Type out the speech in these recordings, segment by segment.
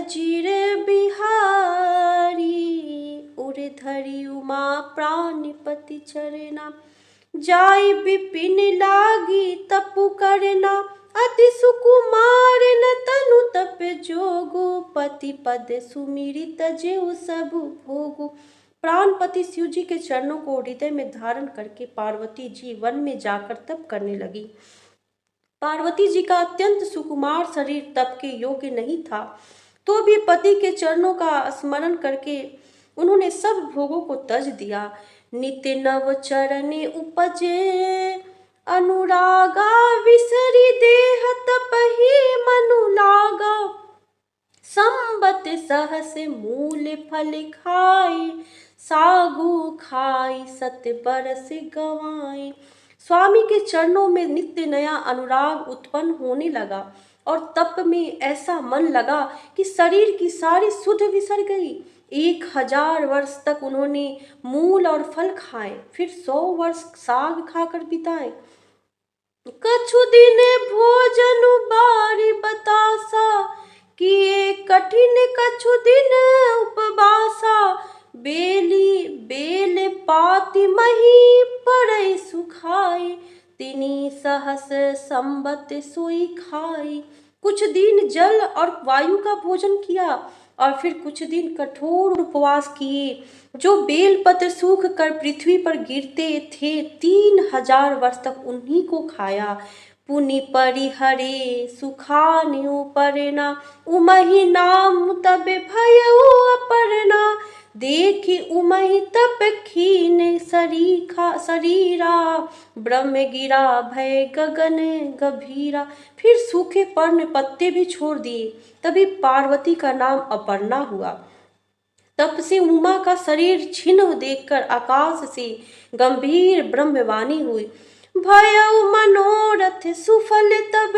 अजीर बिहारी। उरे धरी उमा प्राणपति चरना, जाई बिपिन लागी तपु करना। अति सुकुमार न तनु तप जोगु, पति पद सुमिरित जेउ सब भोगु। प्राणपति शिव जी के चरणों को हृदय में धारण करके पार्वती जी वन में जाकर तप करने लगी। पार्वती जी का अत्यंत सुकुमार शरीर तप के योग्य नहीं था, तो भी पति के चरणों का स्मरण करके उन्होंने सब भोगों को तज दिया। नित्य नव चरणे उपजे अनुरागा, विसरी देह तपहि मनु लागा। संबत सहस मूल फल खाए, सागु खाई सत बरस गवाए। स्वामी के चरणों में नित्य नया अनुराग उत्पन्न होने लगा और तप में ऐसा मन लगा कि शरीर की सारी सुध विसर गई। 1000 वर्ष तक उन्होंने मूल और फल खाए, फिर 100 वर्ष साग खाकर बिताए। कछु दिन भोजन बारी बतासा, किए कठिन कछु दिन उपवासा। बेली बेल पाति मही पड़ै सुखाई, तिनी सहस संबत सोई खाई। कुछ दिन जल और वायु का भोजन किया और फिर कुछ दिन कठोर उपवास किए, जो बेलपत्र सूख कर पृथ्वी पर गिरते थे। 3000 वर्ष तक उन्हीं को खाया। पुनि परिहरे सुखान्यु परना, उमहि नाम तब भयउ अपर्णा। देखी उमहि तप खीन शरीरा, ब्रह्म गिरा भय गगन गभीरा। फिर सूखे पर्ण पत्ते भी छोड़ दिए, तभी पार्वती का नाम अपर्णा हुआ। तप से उमा का शरीर छिन्न देखकर आकाश से गंभीर ब्रह्मवाणी हुई। भयउ मनोरथ सुफल तब,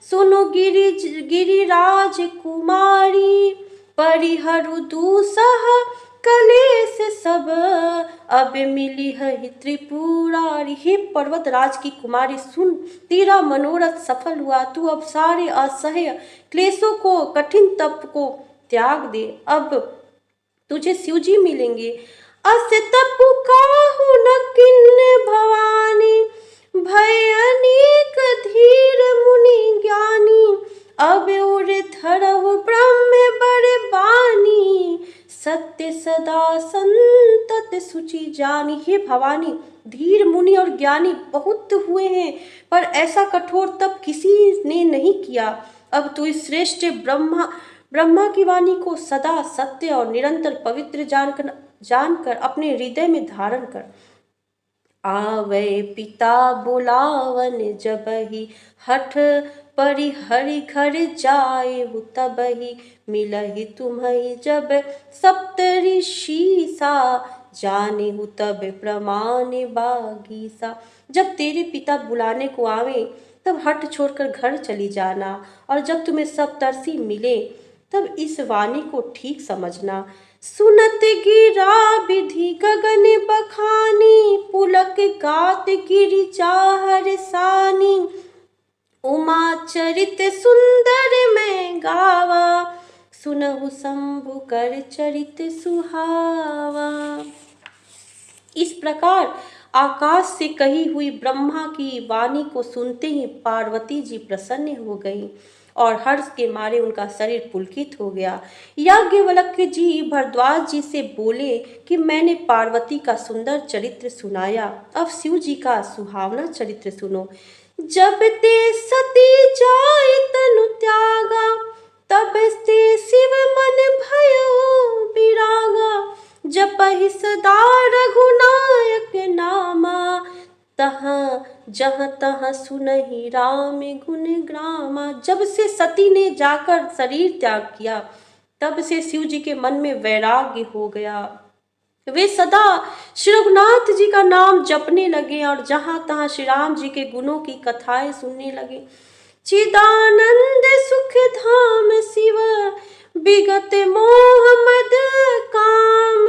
सुनु गिरिराज कुमारी। परिहरु दूसह कलेश सब, अब मिली है त्रिपुरारी। हे पर्वत राज की कुमारी सुन, तेरा मनोरथ सफल हुआ। तू अब सारे असह्य क्लेशों को, कठिन तप को त्याग दे। अब तुझे शिव जी मिलेंगे। अस तपु काहू न किन्ने भवानी, भय अनेक धीर मुनि ज्ञानी। अब उर धरहु ब्रह्म बड़ बानी, सत्य सदा संतत सुचि जानी। हे भवानी, धीर मुनि और ज्ञानी बहुत हुए हैं, पर ऐसा कठोर तप किसी ने नहीं किया। अब तू इस श्रेष्ठ ब्रह्मा की वाणी को सदा सत्य और निरंतर पवित्र जानकर अपने हृदय में धारण कर। आवे पिता बुलावन जबहि, हठ परिहरि घर जाए तबहि। मिलहि तुम्हि जब सप्तऋषि सा, जाने तब प्रमाण बागीसा। जब तेरे पिता बुलाने को आवे तब हट छोड़कर घर चली जाना, और जब तुम्हें सप्तर्षि मिले तब इस वाणी को ठीक समझना। सुनत गिरा विधि गगन बखानी, पुलक गात गिरि चाहर सानी। उमा चरित सुंदर मैं गावा, सुनहु शंभु कर चरित सुहावा। इस प्रकार आकाश से कही हुई ब्रह्मा की वाणी को सुनते ही पार्वती जी प्रसन्न हो गईं और हर्ष के मारे उनका शरीर पुलकित हो गया। याज्ञवल्क्य जी भरद्वाज जी से बोले कि मैंने पार्वती का सुंदर चरित्र सुनाया, अब शिव जी का सुहावना चरित्र सुनो। जब ते सती जाय तनु त्यागा, तब ते शिव मन भयो विरागा। जपहि सदा रघुनायक नामा, तहाँ जहाँ तहाँ सुनहि राम गुण ग्रामा। जब से सती ने जाकर शरीर त्याग किया, तब से शिव जी के मन में वैराग्य हो गया। वे सदा श्री रघुनाथ जी का नाम जपने लगे और जहाँ तहाँ श्री राम जी के गुणों की कथाएं सुनने लगे। चिदानंद सुख धाम शिव, विगत मोह मद काम।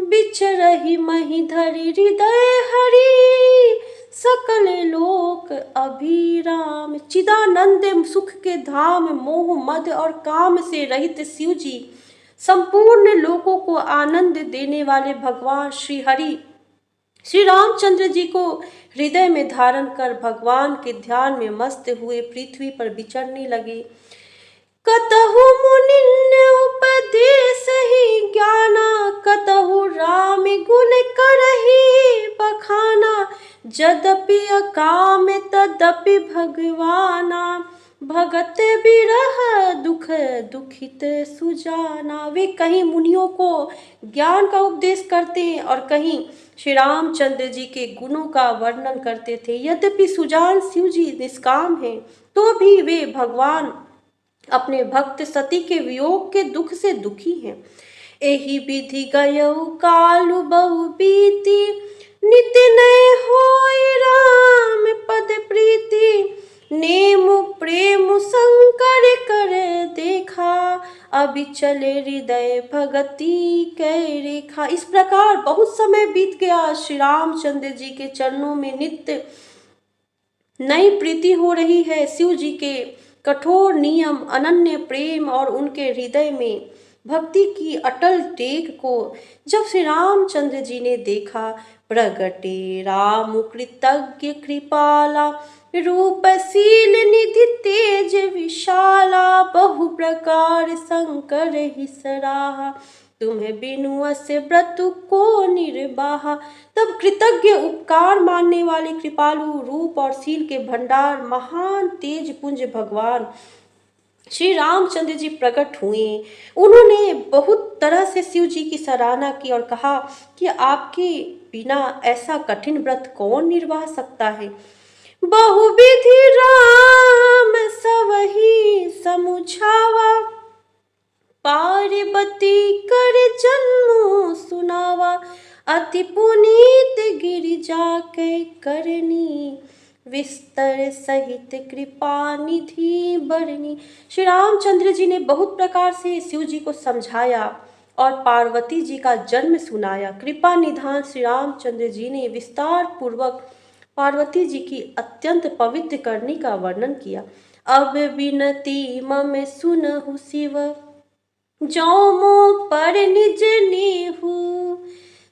बिचरहि मही धरि हृदय हरि, सकल लोक अभिराम। चिदानंद सुख के धाम, मोह मद और काम से रहित शिव जी, संपूर्ण लोकों को आनंद देने वाले भगवान श्री हरि श्री रामचंद्र जी को हृदय में धारण कर भगवान के ध्यान में मस्त हुए पृथ्वी पर विचरने लगे। कतहु मुनिन्य उपदेश ही ज्ञाना, कतहु राम गुण करहि बखाना। यद्यपि अकाम तदपि भगवाना, भगत बिरह दुख दुखित सुजाना। वे कहीं मुनियों को ज्ञान का उपदेश करते और कहीं श्री रामचंद्र जी के गुणों का वर्णन करते थे। यद्यपि सुजान शिव जी निष्काम हैं, तो भी वे भगवान अपने भक्त सती के वियोग के दुख से दुखी हैं। एहि विधि गयउ कालु बहु बीती, नित नय होय राम पद प्रीति। नेमु प्रेम शंकर कर देखा, अबिचल हृदय भगति कै रेखा। इस प्रकार बहुत समय बीत गया। श्री रामचंद्र जी के चरणों में नित्य नई प्रीति हो रही है। शिव जी के कठोर नियम, अनन्य प्रेम और उनके हृदय में भक्ति की अटल टेक को जब श्री रामचंद्र जी ने देखा, प्रगटे राम कृतज्ञ कृपाला। रूपशील निधि तेज विशाला, बहु प्रकार शंकर ही सराहा। तुम्हें बिनु अस व्रत को निर्वाहा। तब कृतज्ञ, उपकार मानने वाले, कृपालु, रूप और शील के भंडार, महान तेज पुंज भगवान श्री रामचंद्र जी प्रकट हुए। उन्होंने बहुत तरह से शिव जी की सराहना की और कहा कि आपके बिना ऐसा कठिन व्रत कौन निर्वाह सकता है। बहुविधि राम सबही समुझावा, पार्वती कर जन्म सुनावा। अति पुनीत गिरिजा के करनी, विस्तर सहित कृपा निधि बरनी। श्री रामचंद्र जी ने बहुत प्रकार से शिव जी को समझाया और पार्वती जी का जन्म सुनाया। कृपा निधान श्री रामचंद्र जी ने विस्तार पूर्वक पार्वती जी की अत्यंत पवित्र करनी का वर्णन किया। अब विनती मम सुनहु शिव, जो मो पर निज नेहु।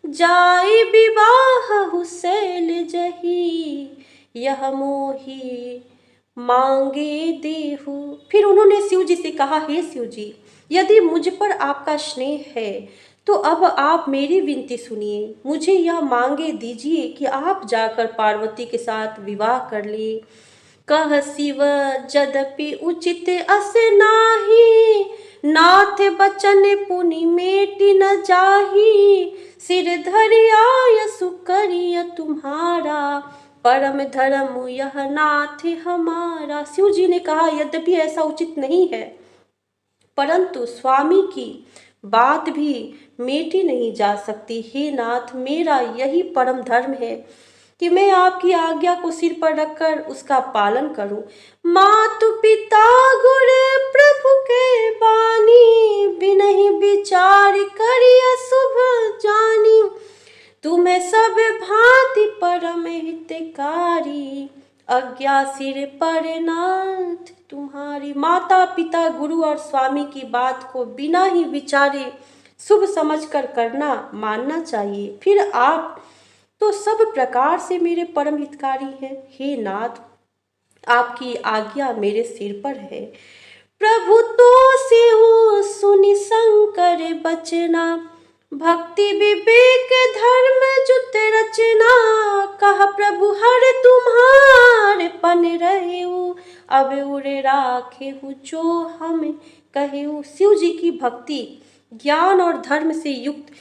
जाय विवाह शैल जही, यह मोही मांगे देहु। फिर उन्होंने शिव जी से कहा, हे शिव जी, यदि मुझ पर आपका स्नेह है तो अब आप मेरी विनती सुनिए। मुझे यह मांगे दीजिए कि आप जाकर पार्वती के साथ विवाह कर ले। कह शिव यद्यपि उचित अस नाही, नाथ बचन पुनि मेटि न जाही। सिर धरि आयसु करिय तुम्हारा, परम धर्म यह नाथ हमारा। शिव जी ने कहा, यद्यपि ऐसा उचित नहीं है, परंतु स्वामी की बात भी मेटी नहीं जा सकती। हे नाथ, मेरा यही परम धर्म है कि मैं आपकी आज्ञा को सिर पर रखकर उसका पालन करूं। मातु पिता गुर प्रभु के बानी, बिनहि विचार करिय शुभ जानी। तुम्हें सब भांति परम हितकारी, आज्ञा सिर पर नाथ तुम्हारी। माता पिता गुरु और स्वामी की बात को बिना ही विचारे शुभ समझकर करना मानना चाहिए। फिर आप तो सब प्रकार से मेरे परम हितकारी हैं। हे नाथ, आपकी आज्ञा मेरे सिर पर है। प्रभु तो सिहु सुनि शंकर बचना, भक्ति विवेक धर्म जुत रचना। कहा प्रभु हर तुम्हारे पन रहेऊ, अब उरे राखेहु जो हम कहेऊ। शिव जी की भक्ति, ज्ञान और धर्म से युक्त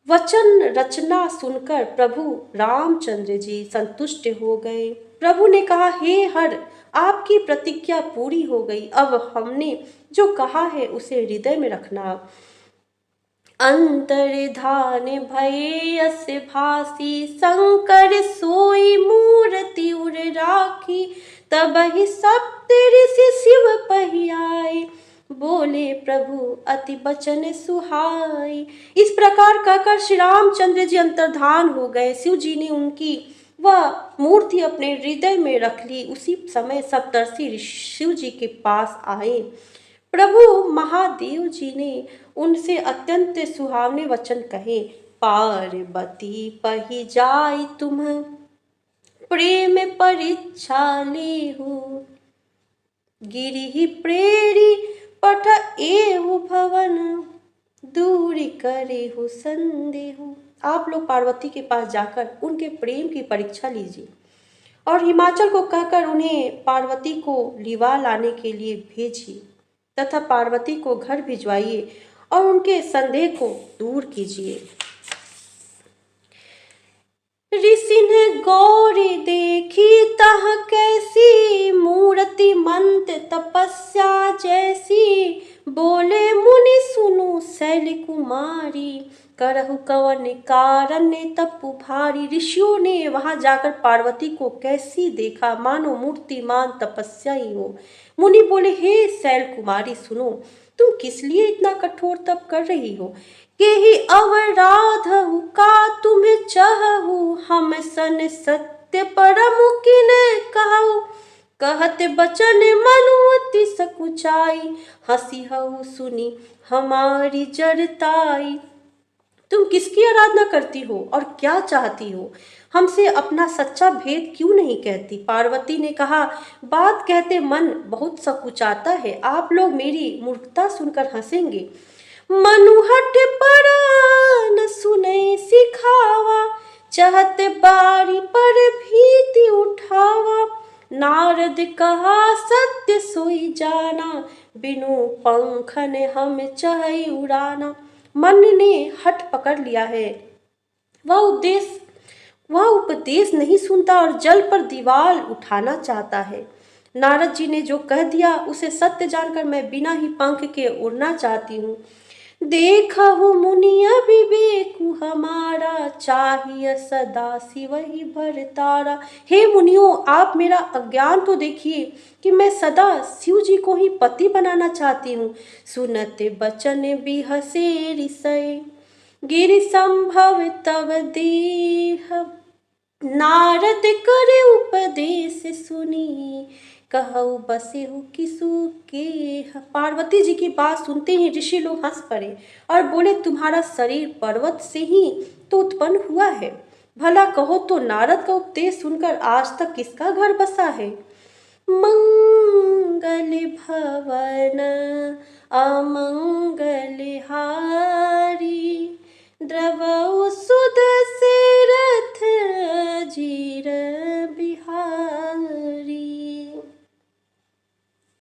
वचन रचना सुनकर प्रभु रामचंद्र जी संतुष्ट हो गए। प्रभु ने कहा, हे हर, आपकी प्रतिज्ञा पूरी हो गई। अब हमने जो कहा है उसे हृदय में रखना। अंतर्धान भय अस भासी, शंकर सोई मूर्ति उर राखी। तब ही सप्त ऋषि शिव पहियाए, बोले प्रभु अति बचन सुहाई। इस प्रकार कहकर श्री रामचंद्र जी अंतर्धान हो गए। शिव जी ने उनकी वह मूर्ति अपने हृदय में रख ली। उसी समय सप्तर्षि शिव जी के पास आए। प्रभु महादेव जी ने उनसे अत्यंत सुहावने वचन कहे। पार्वती पही जाय तुम प्रेम परीक्षा लेहु, गिरि प्रेरी पठ एहु भवन, दूरी करेहु संदेहु। आप लोग पार्वती के पास जाकर उनके प्रेम की परीक्षा लीजिए और हिमाचल को कहकर उन्हें पार्वती को लिवा लाने के लिए भेजिए तथा पार्वती को घर भिजवाइए और उनके संदेह को दूर कीजिए। ऋषि ने गौरी देखी तह कैसी, मूर्ति मंत्र तपस्या जैसी, बोले मुनि सुनो शैल कुमारी, करहु कवन कारण तपु भारी। ऋषियों ने वहां जाकर पार्वती को कैसी देखा, मानो मूर्तिमान तपस्या ही हो। मुनि बोले, हे शैल कुमारी सुनो, तुम किस लिए इतना कठोर तप कर रही हो? केहि अवराधहु का तुम्हें चाहु, हम सन सत्य परम किन कहु, कहत बचन मनु अति सकुचाई, हंसी हऊ सुनी हमारी जरताई। तुम किसकी आराधना करती हो और क्या चाहती हो? हमसे अपना सच्चा भेद क्यों नहीं कहती? पार्वती ने कहा, बात कहते मन बहुत सकुचाता है। आप लोग मेरी मूर्खता सुनकर हंसेंगे। मनुहट परान सुने सिखावा, चाहत बारी पर भीति उठावा, नारद कहा सत्य सोई जाना, बिनु पंखन हम चाहे उड़ाना। मन ने हट पकड़ लिया है, वह उपदेश नहीं सुनता और जल पर दीवार उठाना चाहता है। नारद जी ने जो कह दिया उसे सत्य जानकर मैं बिना ही पंख के उड़ना चाहती हूँ। देखहु मुनि अविवेकु हमारा, चाहिए सदा शिव ही भरतारा। हे मुनियों, आप मेरा अज्ञान तो देखिए कि मैं सदा शिव जी को ही पति बनाना चाहती हूँ। सुनते बचन बिहसे ऋषय, गिरि संभव तव देह, नारद करे उपदेश सुनी, कहऊ बसे हो किसु के। पार्वती जी की बात सुनते ही ऋषि लोग हंस पड़े और बोले, तुम्हारा शरीर पर्वत से ही तो उत्पन्न हुआ है। भला कहो तो नारद का उपदेश सुनकर आज तक किसका घर बसा है? मंगल भवन अमंगल हारी, द्रवऊ